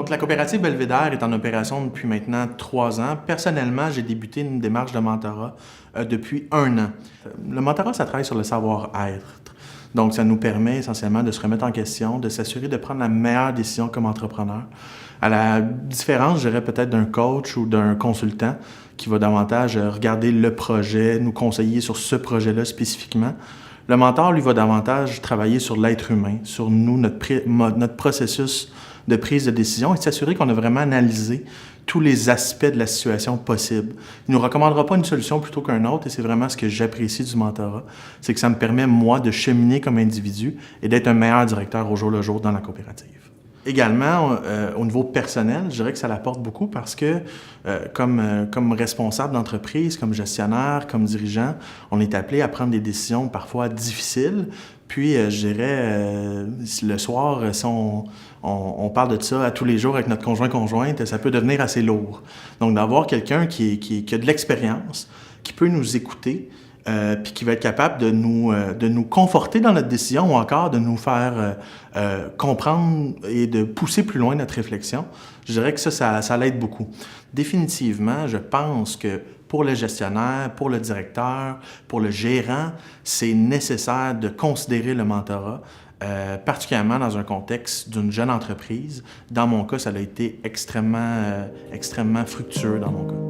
Donc, la coopérative Belvédère est en opération depuis maintenant 3 ans. Personnellement, j'ai débuté une démarche de mentorat depuis 1 an. Le mentorat, ça travaille sur le savoir-être. Donc, ça nous permet essentiellement de se remettre en question, de s'assurer de prendre la meilleure décision comme entrepreneur. À la différence, je dirais peut-être d'un coach ou d'un consultant qui va davantage regarder le projet, nous conseiller sur ce projet-là spécifiquement. Le mentor, lui, va davantage travailler sur l'être humain, sur nous, notre processus de prise de décision et s'assurer qu'on a vraiment analysé tous les aspects de la situation possible. Il ne nous recommandera pas une solution plutôt qu'un autre et c'est vraiment ce que j'apprécie du mentorat. C'est que ça me permet, moi, de cheminer comme individu et d'être un meilleur directeur au jour le jour dans la coopérative. Également, au niveau personnel, je dirais que ça l'apporte beaucoup parce que comme responsable d'entreprise, comme gestionnaire, comme dirigeant, on est appelé à prendre des décisions parfois difficiles. Puis, je dirais, le soir, si on parle de ça à tous les jours avec notre conjointe, ça peut devenir assez lourd. Donc, d'avoir quelqu'un qui a de l'expérience, qui peut nous écouter, puis qui va être capable de nous conforter dans notre décision ou encore de nous faire comprendre et de pousser plus loin notre réflexion. Je dirais que ça l'aide beaucoup. Définitivement, je pense que pour le gestionnaire, pour le directeur, pour le gérant, c'est nécessaire de considérer le mentorat, particulièrement dans un contexte d'une jeune entreprise. Dans mon cas, ça a été extrêmement fructueux dans mon cas.